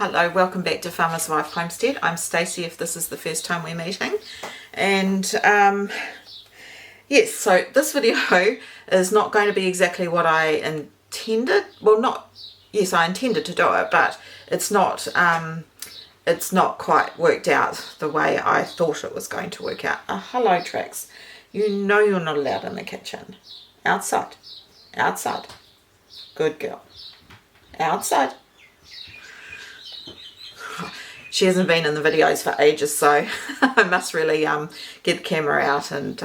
Hello, welcome back to Farmer's Wife Homestead. I'm Stacey if this is the first time we're meeting. And yes, so this video is not going to be exactly what I intended. Well, yes, I intended to do it, but it's not quite worked out the way I thought it was going to work out. Hello, Trax. You know you're not allowed in the kitchen. Outside. Outside. Good girl. Outside. She hasn't been in the videos for ages, so I must really get the camera out and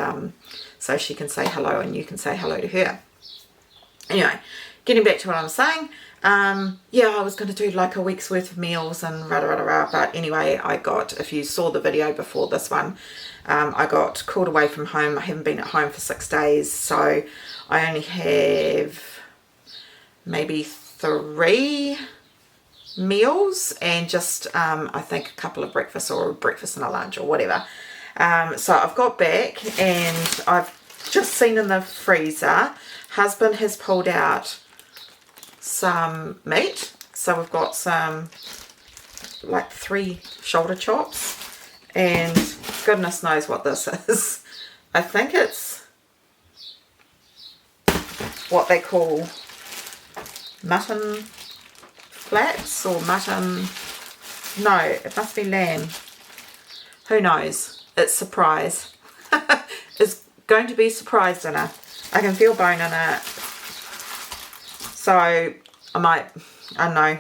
so she can say hello and you can say hello to her. Anyway, getting back to what I was saying, yeah, I was going to do like a week's worth of meals and rah-rah-rah-rah, but anyway, I got, if you saw the video before this one, I got called away from home. I haven't been at home for 6 days, so I only have maybe 3 meals and just I think a couple of breakfasts or a breakfast and a lunch or whatever. So I've got back and I've just seen in the freezer, husband has pulled out some meat. So we've got some like 3 shoulder chops and goodness knows what this is. I think it's what they call mutton flats or mutton, no, it must be lamb, who knows, it's surprise. It's going to be surprise dinner. I can feel bone in it, so I might, I don't know,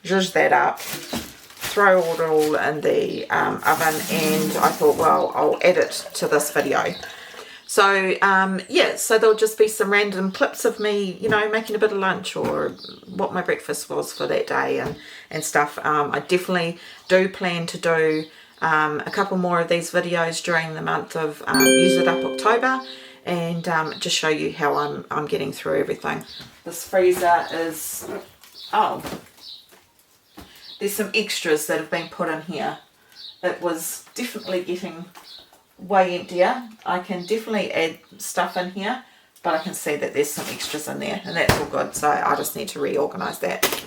zhuzh that up, throw it all in the oven, and I thought, well, I'll add it to this video. So yeah, so there'll just be some random clips of me, you know, making a bit of lunch or what my breakfast was for that day and stuff. I definitely do plan to do a couple more of these videos during the month of Use It Up October, and just show you how I'm getting through everything. This freezer is, oh, there's some extras that have been put in here. It was definitely getting way emptier. I can definitely add stuff in here, but I can see that there's some extras in there and that's all good, so I just need to reorganize that.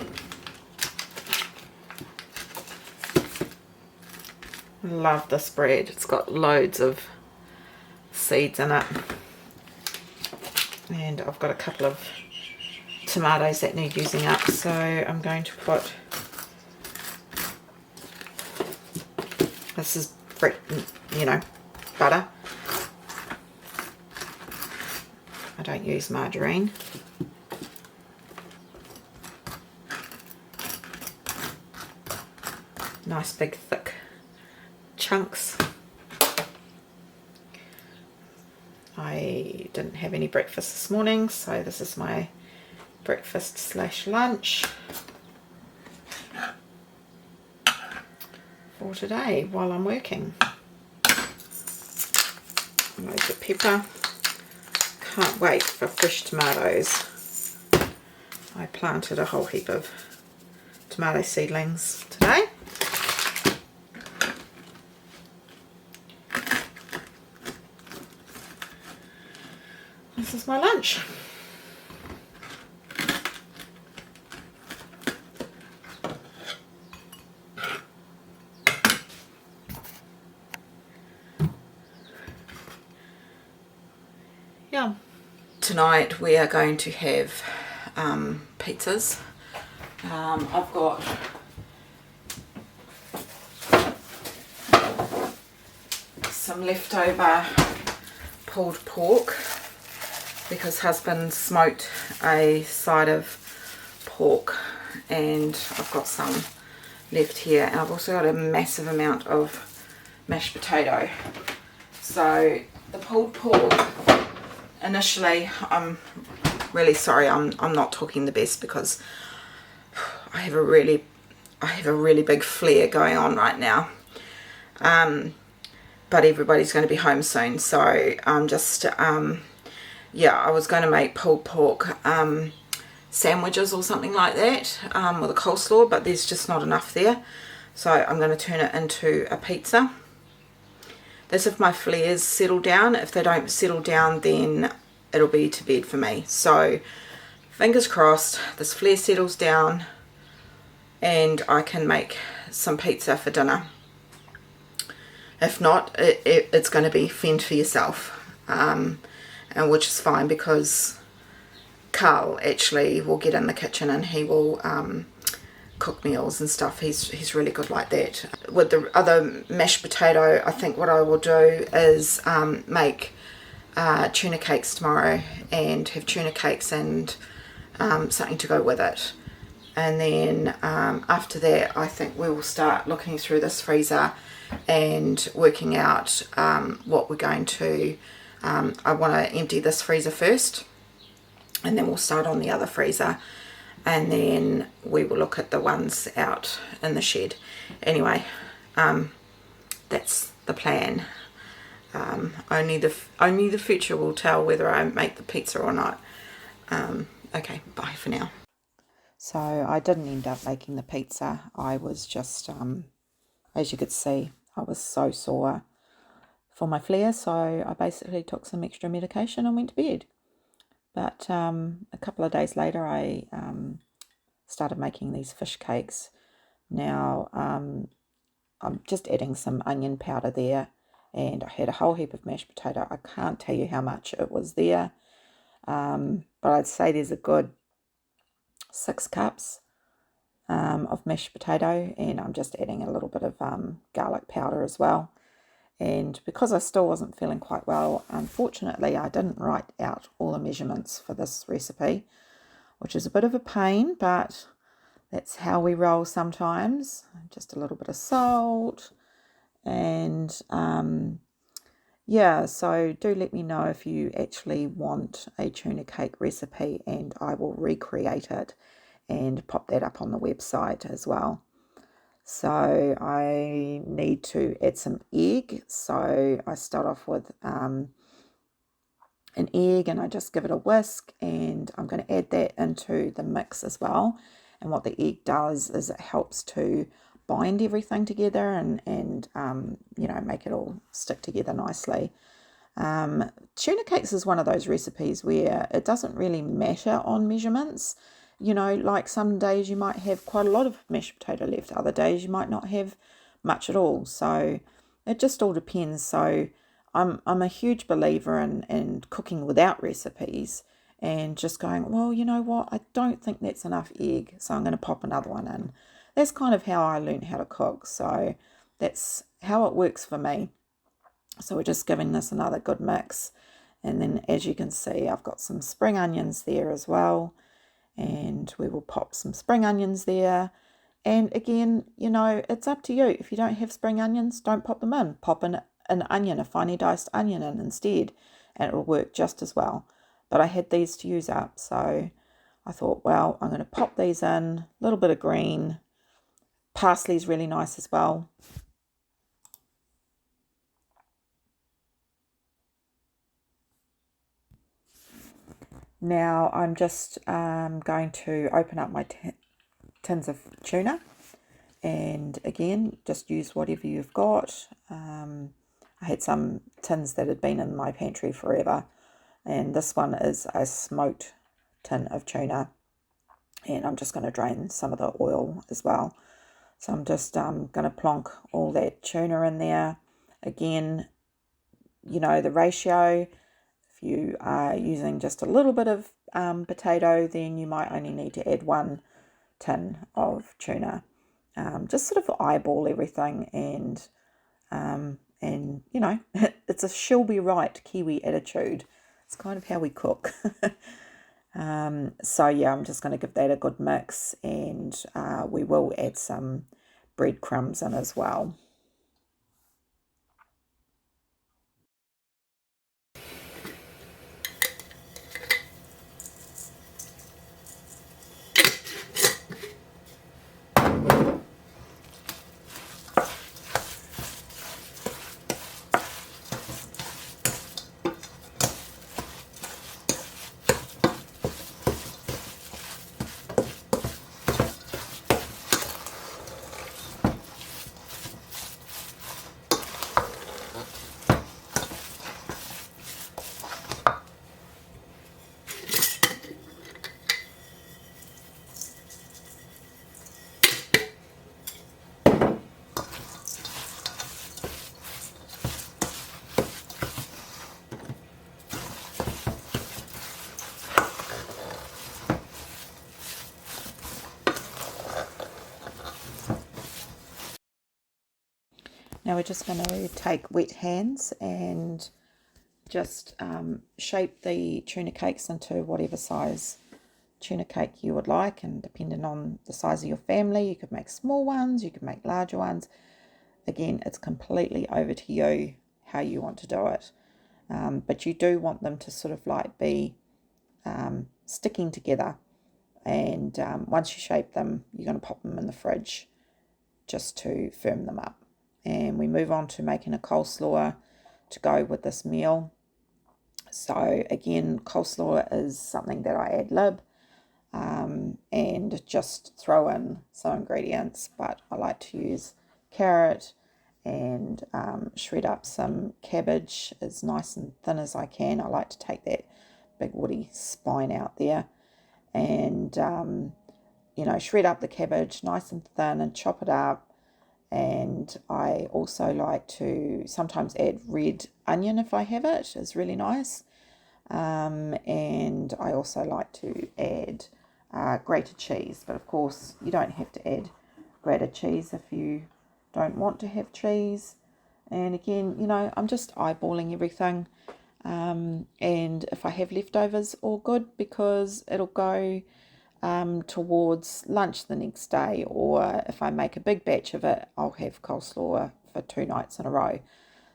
Love this bread. It's got loads of seeds in it, and I've got a couple of tomatoes that need using up, so I'm going to put, this is, you know, butter. I don't use margarine. Nice big thick chunks. I didn't have any breakfast this morning, so this is my breakfast slash lunch for today while I'm working. Loads of pepper. Can't wait for fresh tomatoes. I planted a whole heap of tomato seedlings today. This is my lunch. Yeah. Tonight we are going to have pizzas. I've got some leftover pulled pork because husband smoked a side of pork and I've got some left here, and I've also got a massive amount of mashed potato. So the pulled pork, initially, I'm really sorry, I'm not talking the best because I have a really big flare going on right now. But everybody's going to be home soon, so I'm just yeah, I was going to make pulled pork sandwiches or something like that with a coleslaw, but there's just not enough there, so I'm going to turn it into a pizza. That's if my flares settle down. If they don't settle down, then it'll be to bed for me. So fingers crossed this flare settles down and I can make some pizza for dinner. If not, it's going to be fend for yourself, and which is fine, because Carl actually will get in the kitchen and he will cook meals and stuff. He's really good like that. With the other mashed potato, I think what I will do is make tuna cakes tomorrow, and have tuna cakes and something to go with it. And then after that, I think we will start looking through this freezer and working out what we're going to, I want to empty this freezer first, and then we'll start on the other freezer, and then we will look at the ones out in the shed. Anyway, that's the plan. Only the future will tell whether I make the pizza or not. Okay, bye for now. So I didn't end up making the pizza. I was just, as you could see, I was so sore for my flare, so I basically took some extra medication and went to bed. But a couple of days later, I started making these fish cakes. Now, I'm just adding some onion powder there, and I had a whole heap of mashed potato. I can't tell you how much it was there, but I'd say there's a good 6 cups of mashed potato, and I'm just adding a little bit of garlic powder as well. And because I still wasn't feeling quite well, unfortunately I didn't write out all the measurements for this recipe, which is a bit of a pain, but that's how we roll sometimes. Just a little bit of salt, and yeah, so do let me know if you actually want a tuna cake recipe, and I will recreate it and pop that up on the website as well. So I need to add some egg. So I start off with an egg, and I just give it a whisk, and I'm going to add that into the mix as well. And what the egg does is it helps to bind everything together and you know, make it all stick together nicely. Tuna cakes is one of those recipes where it doesn't really matter on measurements. You know, like some days you might have quite a lot of mashed potato left, other days you might not have much at all. So it just all depends. So I'm a huge believer in cooking without recipes, and just going, well, you know what, I don't think that's enough egg, so I'm going to pop another one in. That's kind of how I learned how to cook. So that's how it works for me. So we're just giving this another good mix. And then, as you can see, I've got some spring onions there as well. And we will pop some spring onions there. And again, you know, it's up to you. If you don't have spring onions, don't pop them in. Pop an onion, a finely diced onion in instead, and it will work just as well. But I had these to use up, so I thought, well, I'm going to pop these in. A little bit of green. Parsley is really nice as well. Now I'm just going to open up my tins of tuna, and again, just use whatever you've got. I had some tins that had been in my pantry forever, and this one is a smoked tin of tuna, and I'm just going to drain some of the oil as well. So I'm just going to plonk all that tuna in there. Again, you know, the ratio, if you are using just a little bit of potato, then you might only need to add 1 tin of tuna. Just sort of eyeball everything, and you know, it's a she'll be right Kiwi attitude. It's kind of how we cook. So yeah, I'm just going to give that a good mix, and we will add some breadcrumbs in as well. Now we're just going to take wet hands and just shape the tuna cakes into whatever size tuna cake you would like, and depending on the size of your family, you could make small ones, you could make larger ones. Again, it's completely over to you how you want to do it, but you do want them to sort of like be sticking together, and once you shape them, you're going to pop them in the fridge just to firm them up. And we move on to making a coleslaw to go with this meal. So again, coleslaw is something that I ad lib and just throw in some ingredients, but I like to use carrot and shred up some cabbage as nice and thin as I can. I like to take that big woody spine out there, and shred up the cabbage nice and thin and chop it up. And I also like to sometimes add red onion if I have it. It's really nice. And I also like to add grated cheese, but of course you don't have to add grated cheese if you don't want to have cheese. And again, I'm just eyeballing everything, and if I have leftovers, all good, because it'll go towards lunch the next day, or if I make a big batch of it, I'll have coleslaw for 2 nights in a row.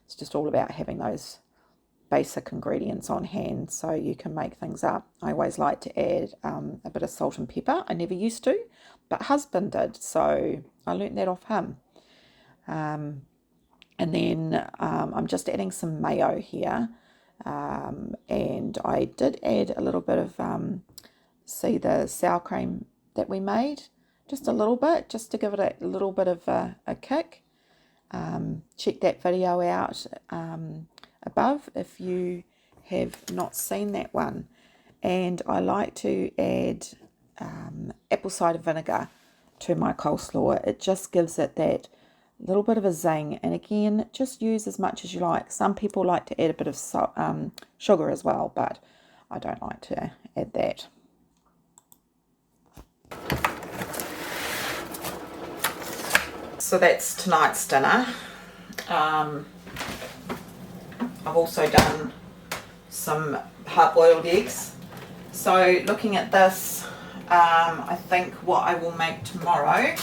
It's just all about having those basic ingredients on hand so you can make things up. I always like to add a bit of salt and pepper. I never used to, but husband did, so I learnt that off him. And then I'm just adding some mayo here, and I did add a little bit of see the sour cream that we made, just a little bit, just to give it a little bit of a kick. Check that video out above if you have not seen that one. And I like to add apple cider vinegar to my coleslaw. It just gives it that little bit of a zing, and again, just use as much as you like. Some people like to add a bit of sugar as well, but I don't like to add that. So that's tonight's dinner. I've also done some hard-boiled eggs. So looking at this, I think what I will make tomorrow,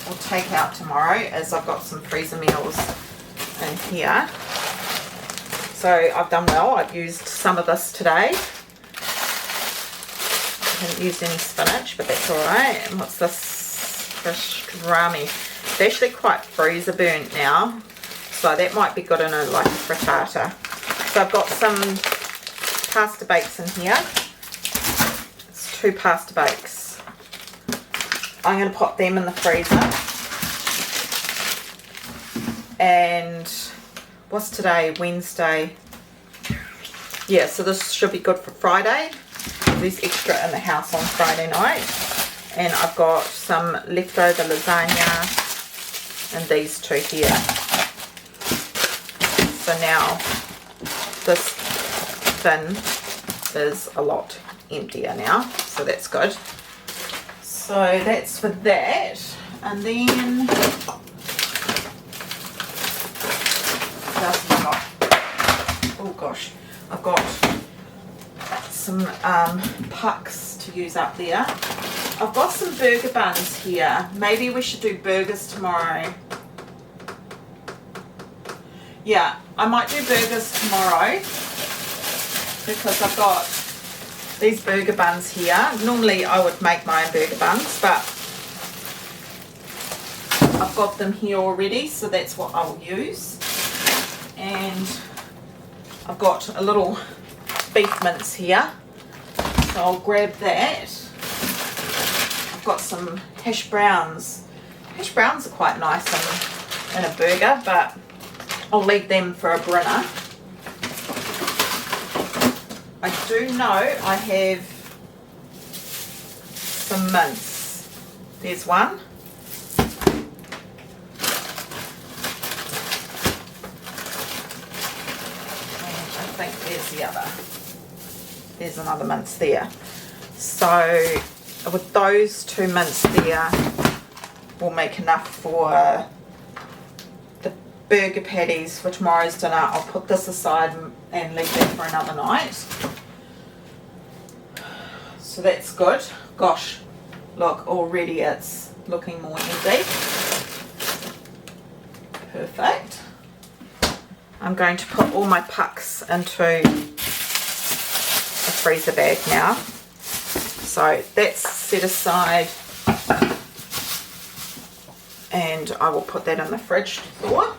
or take out tomorrow, is I've got some freezer meals in here. So I've done well. I've used some of this today. I haven't used any spinach, but that's alright. And what's this? Pastrami. It's actually quite freezer burnt now, so that might be good in a frittata. So I've got some pasta bakes in here. It's 2 pasta bakes. I'm going to pop them in the freezer. And what's today? Wednesday. Yeah, so this should be good for Friday. There's extra in the house on Friday night. And I've got some leftover lasagna and these 2 here. So now this bin is a lot emptier now, so that's good. So that's for that. And then what else have I got? Oh gosh, I've got some pucks to use up there. I've got some burger buns here. Maybe we should do burgers tomorrow. Yeah, I might do burgers tomorrow because I've got these burger buns here. Normally I would make my own burger buns, but I've got them here already, so that's what I'll use. And I've got a little beef mince here, so I'll grab that. I've got some hash browns. Hash browns are quite nice in a burger, but I'll leave them for a brinner. I do know I have some mince. There's one. And I think there's the other. There's another mince there. So with those 2 mince there, we'll make enough for burger patties for tomorrow's dinner. I'll put this aside and leave that for another night. So that's good. Gosh, look, already it's looking more empty. Perfect. I'm going to put all my pucks into a freezer bag now. So that's set aside, and I will put that in the fridge to thaw.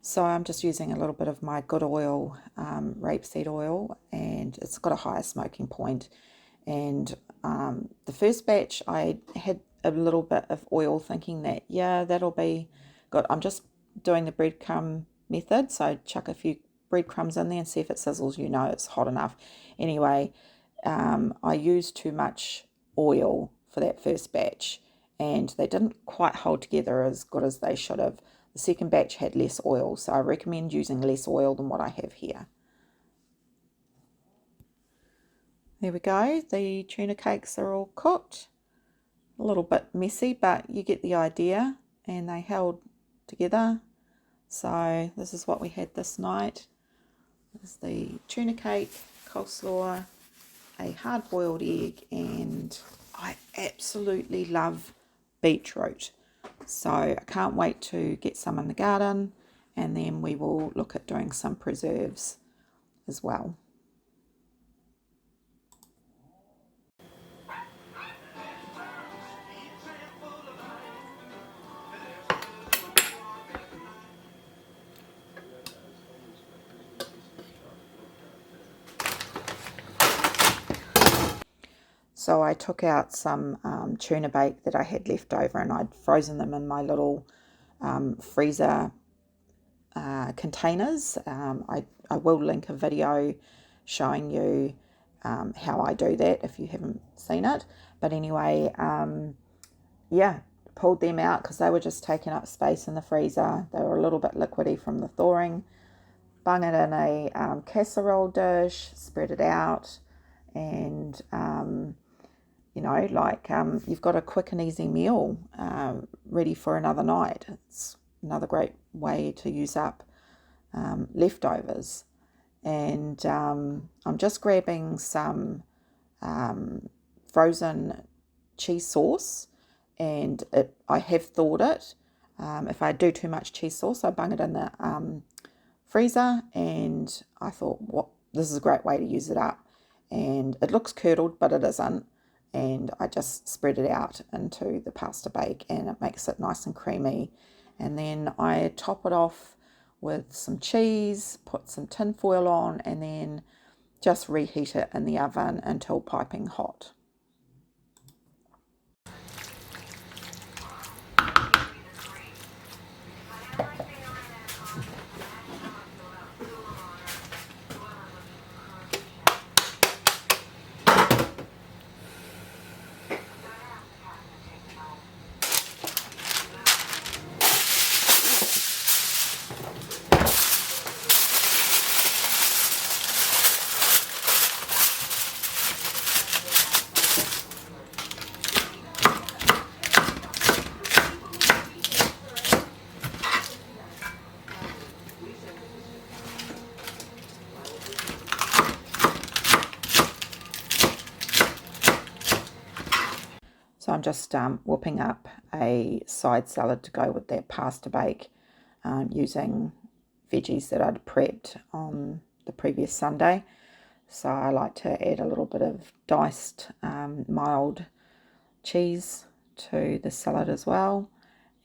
So I'm just using a little bit of my good oil, rapeseed oil, and it's got a higher smoking point. And the first batch I had a little bit of oil, thinking that, yeah, that'll be good. I'm just doing the breadcrumb method, so chuck a few breadcrumbs in there and see if it sizzles. You know it's hot enough. Anyway, I used too much oil for that first batch, and they didn't quite hold together as good as they should have. The second batch had less oil, so I recommend using less oil than what I have here. There we go, the tuna cakes are all cooked. A little bit messy, but you get the idea, and they held together. So this is what we had this night. This is the tuna cake, coleslaw, a hard-boiled egg, and I absolutely love beetroot. So I can't wait to get some in the garden, and then we will look at doing some preserves as well. So I took out some tuna bake that I had left over, and I'd frozen them in my little freezer containers. I will link a video showing you how I do that if you haven't seen it. But anyway, yeah, pulled them out because they were just taking up space in the freezer. They were a little bit liquidy from the thawing. Bung it in a casserole dish, spread it out, and you know, like you've got a quick and easy meal ready for another night. It's another great way to use up leftovers. And I'm just grabbing some frozen cheese sauce, and I have thawed it. If I do too much cheese sauce, I bung it in the freezer, and I thought, this is a great way to use it up. And it looks curdled, but it isn't. And I just spread it out into the pasta bake, and it makes it nice and creamy. And then I top it off with some cheese, put some tin foil on, and then just reheat it in the oven until piping hot. So I'm just whipping up a side salad to go with that pasta bake, using veggies that I'd prepped on the previous Sunday. So I like to add a little bit of diced mild cheese to the salad as well.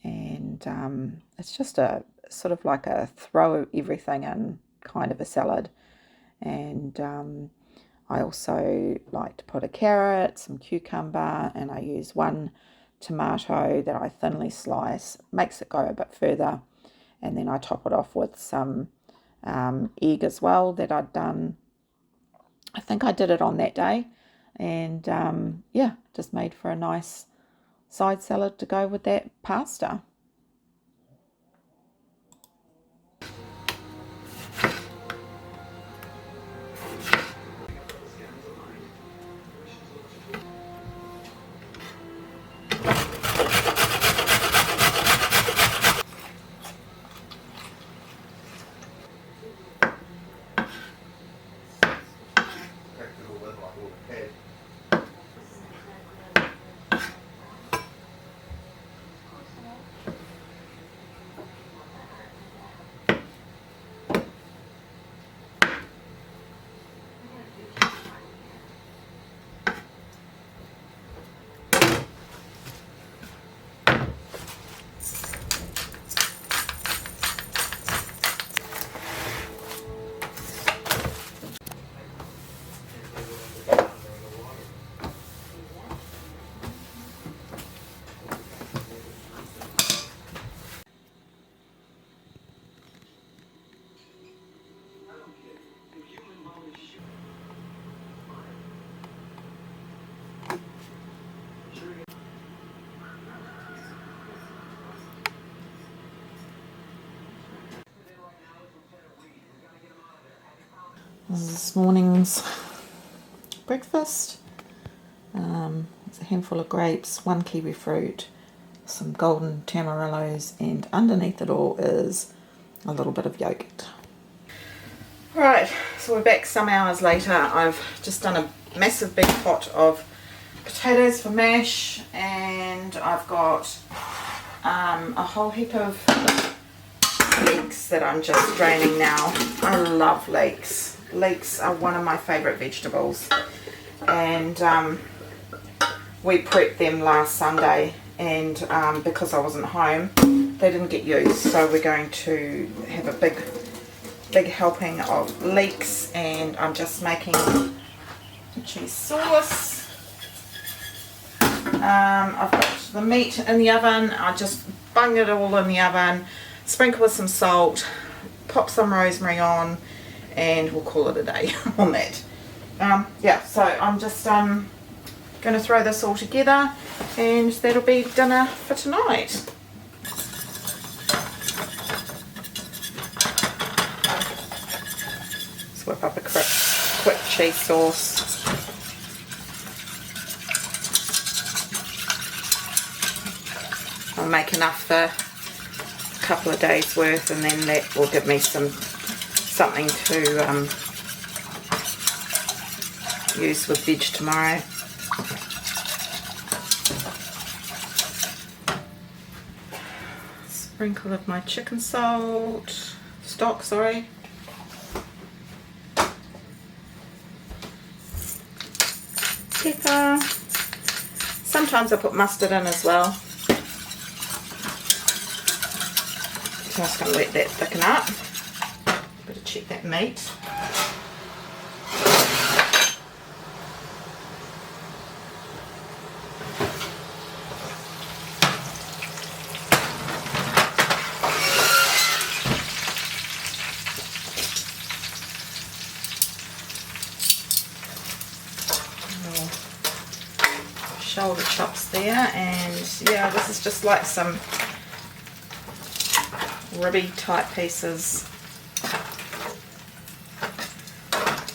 And it's just a sort of like a throw everything in kind of a salad. And I also like to put a carrot, some cucumber, and I use one tomato that I thinly slice. Makes it go a bit further. And then I top it off with some egg as well that I'd done. I think I did it on that day. And yeah, just made for a nice side salad to go with that pasta. This is this morning's breakfast. It's a handful of grapes, 1 kiwi fruit, some golden tamarillos, and underneath it all is a little bit of yogurt. Right, so we're back some hours later. I've just done a massive big pot of potatoes for mash, and I've got a whole heap of leeks that I'm just draining now. I love leeks. Leeks are one of my favourite vegetables, and we prepped them last Sunday, and because I wasn't home they didn't get used, so we're going to have a big helping of leeks, and I'm just making cheese sauce. I've got the meat in the oven. I just bung it all in the oven, sprinkle with some salt, pop some rosemary on, and we'll call it a day on that. Yeah, so I'm just going to throw this all together, and that'll be dinner for tonight. Let's whip up a quick cheese sauce. I'll make enough for a couple of days worth, and then that will give me something to use with veg tomorrow. Sprinkle of my chicken stock, sorry. Pepper. Sometimes I put mustard in as well. Just going to let that thicken up. Better check that meat. Shoulder chops there, and yeah, this is just like some ribby type pieces.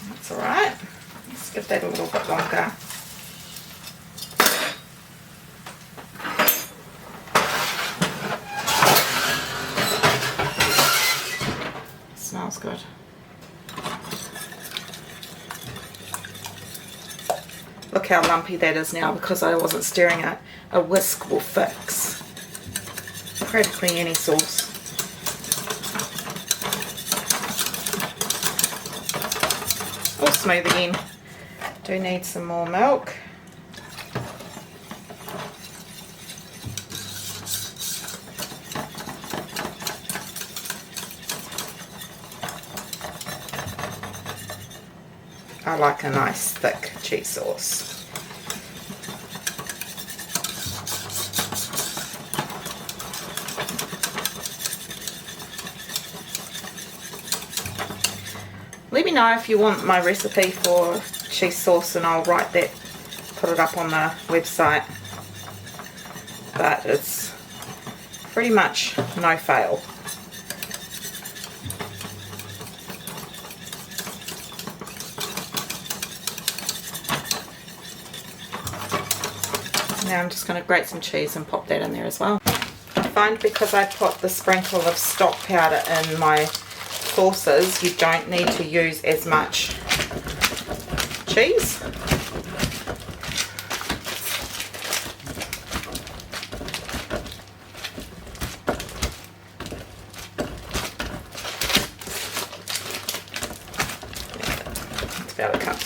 That's alright. Let's give that a little bit longer. Smells good. Look how lumpy that is now, because I wasn't stirring it. A whisk will fix practically any sauce. All smooth again. Do need some more milk. I like a nice thick cheese sauce. Let me know if you want my recipe for cheese sauce, and I'll write that, put it up on the website. but it's pretty much no fail. Now I'm just going to grate some cheese and pop that in there as well. I find because I put the sprinkle of stock powder in my sauces, you don't need to use as much cheese. That's about a cup.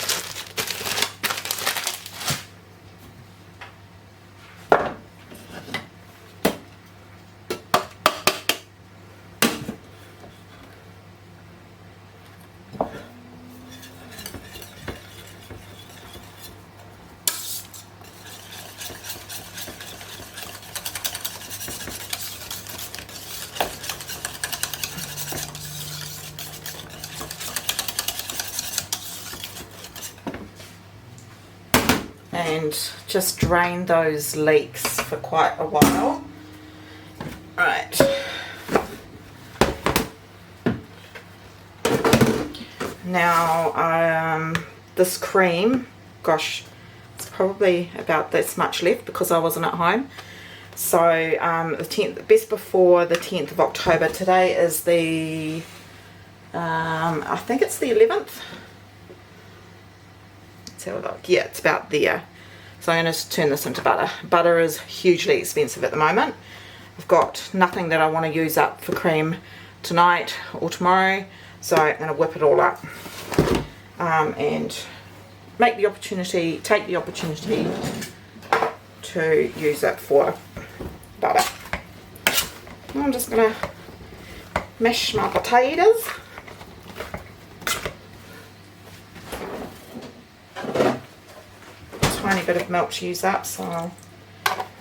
And just drain those leeks for quite a while. Right. Now this cream, gosh, it's probably about this much left because I wasn't at home. So the 10th, best before the 10th of October. Today is the I think it's the 11th. Let's have a look. Yeah, it's about there. So I'm going to turn this into butter. Butter is hugely expensive at the moment. I've got nothing that I want to use up for cream tonight or tomorrow, so I'm going to whip it all up and take the opportunity to use it for butter. I'm just going to mash my potatoes. Tiny bit of milk to use up, so I'll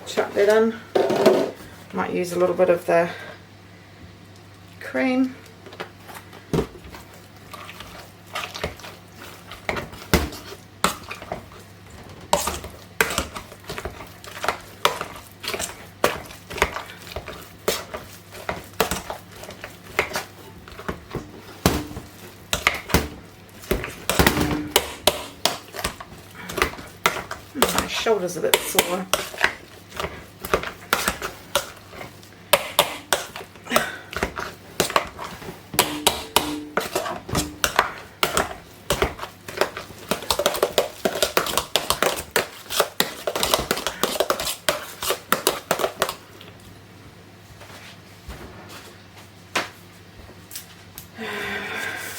chuck that in. Might use a little bit of the cream. My shoulder's a bit sore.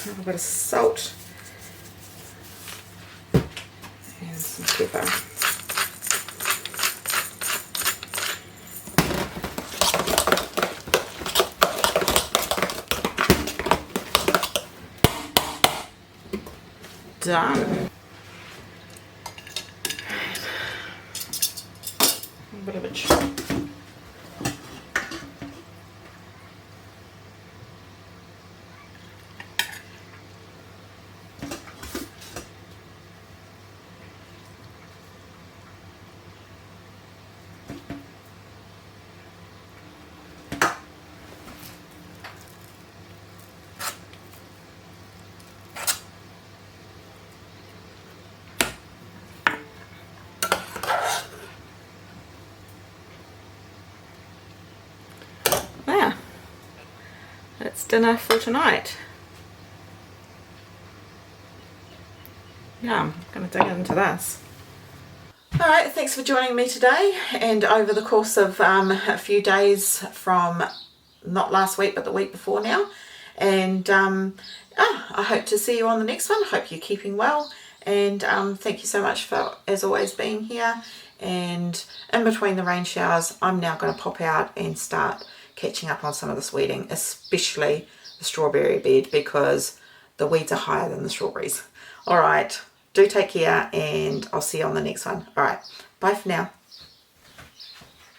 A little bit of salt and some pepper. Done. A bit of a chop. There, that's dinner for tonight. Yeah, I'm going to dig into this. Alright, thanks for joining me today, and over the course of a few days from not last week but the week before now, and I hope to see you on the next one. I hope you're keeping well, and thank you so much for, as always, being here. And in between the rain showers, I'm now going to pop out and start catching up on some of this weeding, especially the strawberry bed, because the weeds are higher than the strawberries. Alright, do take care, and I'll see you on the next one. Alright, bye for now.